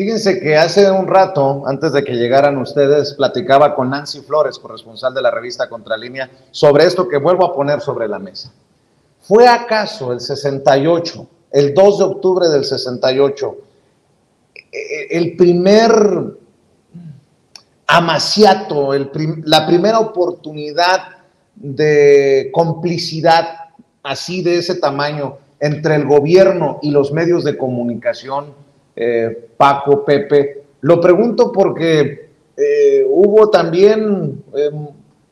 Fíjense que hace un rato, antes de que llegaran ustedes, platicaba con Nancy Flores, corresponsal de la revista Contralínea, sobre esto que vuelvo a poner sobre la mesa. ¿Fue acaso el 68, el 2 de octubre del 68, el primer amaciato, la primera oportunidad de complicidad así de ese tamaño entre el gobierno y los medios de comunicación, Paco, Pepe? Lo pregunto porque hubo también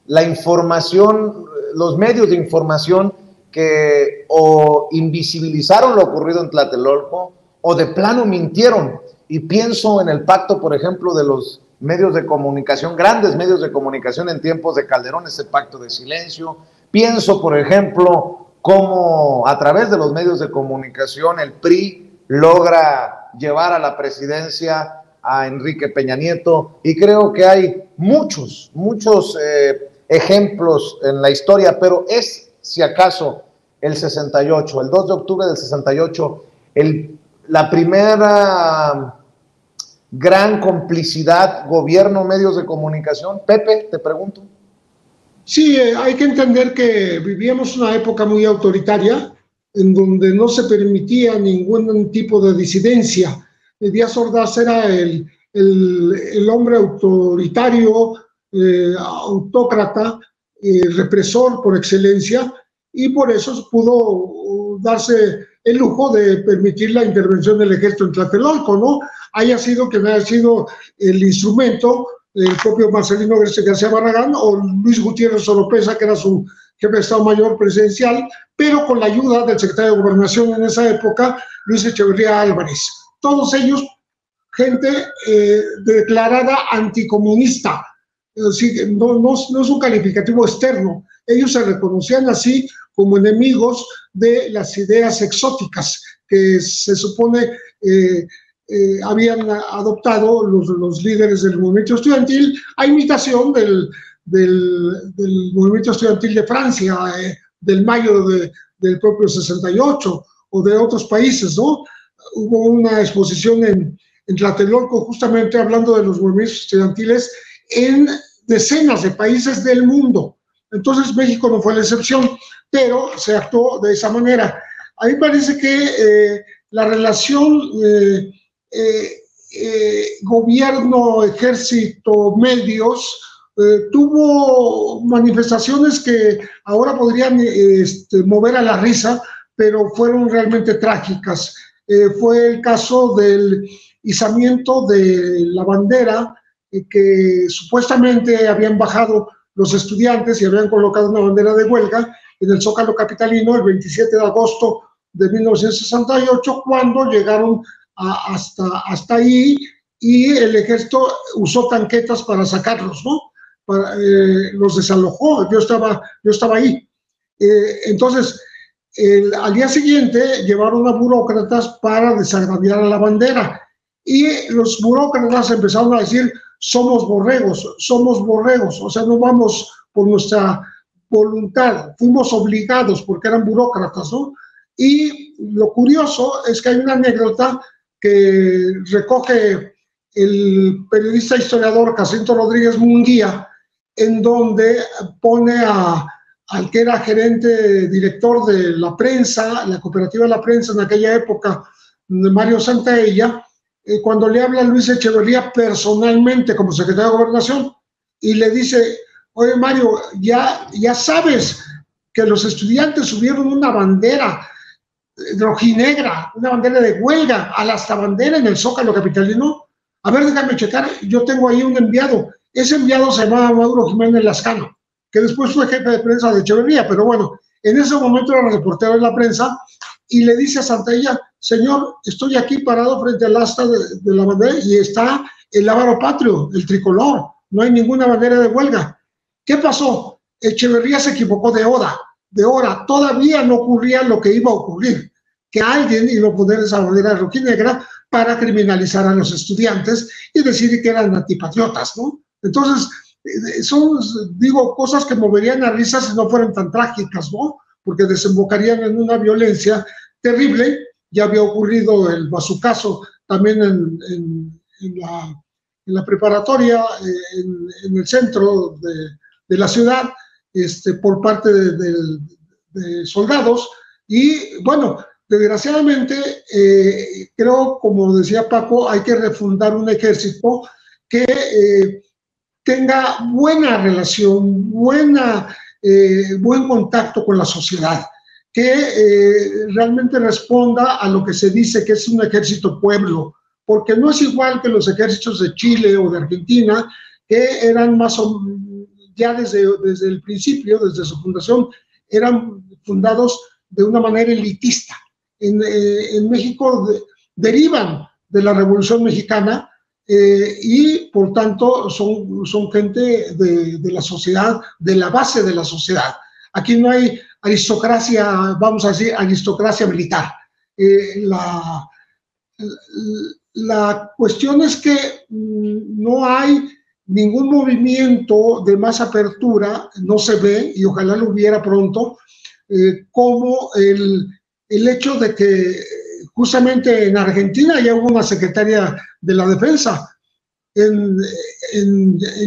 la información, los medios de información que o invisibilizaron lo ocurrido en Tlatelolco o de plano mintieron. Y pienso en el pacto, por ejemplo, de los medios de comunicación, grandes medios de comunicación en tiempos de Calderón, ese pacto de silencio. Pienso, por ejemplo, cómo a través de los medios de comunicación el PRI logra llevar a la presidencia a Enrique Peña Nieto, y creo que hay muchos ejemplos en la historia, pero es, si acaso, el 68, el 2 de octubre del 68, la primera gran complicidad gobierno-medios de comunicación. Pepe, te pregunto. Sí, hay que entender que vivíamos una época muy autoritaria, en donde no se permitía ningún tipo de disidencia. Díaz Ordaz era el hombre autoritario, autócrata, represor por excelencia, y por eso pudo darse el lujo de permitir la intervención del ejército en Tlatelolco, ¿no? Haya sido que no haya sido el instrumento el propio Marcelino García Barragán o Luis Gutiérrez Oropesa, que era su jefe de Estado Mayor presidencial, pero con la ayuda del secretario de Gobernación en esa época, Luis Echeverría Álvarez. Todos ellos, gente declarada anticomunista. No es un calificativo externo. Ellos se reconocían así como enemigos de las ideas exóticas que se supone habían adoptado los líderes del movimiento estudiantil, a imitación del movimiento estudiantil de Francia, del mayo del propio 68, o de otros países, ¿no? Hubo una exposición en Tlatelolco, justamente hablando de los movimientos estudiantiles en decenas de países del mundo. Entonces México no fue la excepción, pero se actuó de esa manera. A mí parece que la relación gobierno, ejército, medios, tuvo manifestaciones que ahora podrían mover a la risa, pero fueron realmente trágicas. Fue el caso del izamiento de la bandera que supuestamente habían bajado los estudiantes y habían colocado una bandera de huelga en el Zócalo capitalino el 27 de agosto de 1968, cuando llegaron hasta ahí, y el ejército usó tanquetas para sacarlos, ¿no? Los desalojó. Yo estaba ahí. Entonces, al día siguiente llevaron a burócratas para desagraviar a la bandera, y los burócratas empezaron a decir: somos borregos, o sea, no vamos por nuestra voluntad, fuimos obligados porque eran burócratas, ¿no? Y lo curioso es que hay una anécdota que recoge el periodista historiador Jacinto Rodríguez Munguía, en donde pone al que era gerente, director de la prensa, la cooperativa de la prensa en aquella época, de Mario Santaella, cuando le habla a Luis Echeverría personalmente como secretario de Gobernación, y le dice: oye Mario, ya sabes que los estudiantes subieron una bandera rojinegra, una bandera de huelga, a la hasta bandera en el Zócalo capitalino. A ver, déjame checar, yo tengo ahí un enviado. Ese enviado se llamaba Mauro Jiménez Lascano, que después fue jefe de prensa de Echeverría, pero bueno, en ese momento era reportero de la prensa, y le dice a Santaella: señor, estoy aquí parado frente al asta de la bandera y está el lábaro patrio, el tricolor, no hay ninguna bandera de huelga. ¿Qué pasó? Echeverría se equivocó de hora, todavía no ocurría lo que iba a ocurrir, que alguien iba a poner esa bandera rojinegra para criminalizar a los estudiantes y decir que eran antipatriotas, ¿no? Entonces, son, digo, cosas que moverían a risas si no fueran tan trágicas, ¿no? Porque desembocarían en una violencia terrible. Ya había ocurrido el bazucazo también en la preparatoria, en el centro de la ciudad, por parte de soldados. Y bueno, desgraciadamente, creo, como decía Paco, hay que refundar un ejército que tenga buena relación, buen contacto con la sociedad, que realmente responda a lo que se dice que es un ejército pueblo, porque no es igual que los ejércitos de Chile o de Argentina, que eran más o ya desde el principio, desde su fundación, eran fundados de una manera elitista. En México derivan de la Revolución Mexicana, y por tanto son gente de la sociedad, de la base de la sociedad. Aquí no hay aristocracia, vamos a decir, aristocracia militar. La cuestión es que no hay ningún movimiento de más apertura, no se ve, y ojalá lo hubiera pronto, como el hecho de que justamente en Argentina ya hubo una secretaria de la defensa. En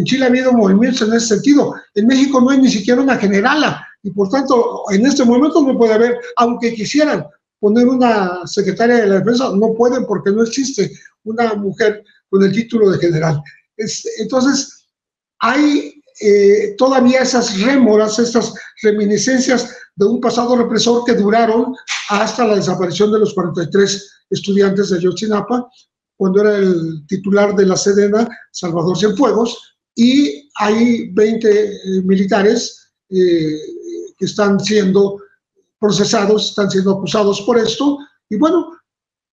Chile ha habido movimientos en ese sentido. En México no hay ni siquiera una generala, y por tanto en este momento no puede haber, aunque quisieran poner una secretaria de la defensa, no pueden, porque no existe una mujer con el título de general. Entonces hay todavía esas rémoras, estas reminiscencias de un pasado represor que duraron hasta la desaparición de los 43 estudiantes de Ayotzinapa, cuando era el titular de la Sedena, Salvador Cienfuegos, y hay 20 militares que están siendo procesados, están siendo acusados por esto. Y bueno,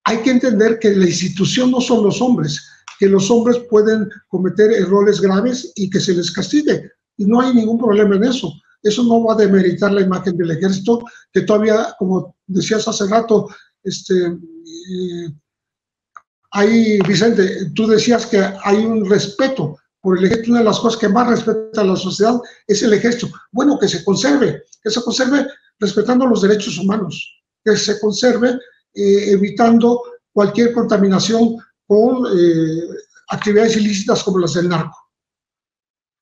hay que entender que la institución no son los hombres, que los hombres pueden cometer errores graves y que se les castigue, y no hay ningún problema en eso. Eso no va a demeritar la imagen del ejército, que todavía, como decías hace rato, Vicente, tú decías que hay un respeto por el ejército. Una de las cosas que más respeta a la sociedad es el ejército. Bueno, que se conserve respetando los derechos humanos, que se conserve evitando cualquier contaminación con actividades ilícitas como las del narco.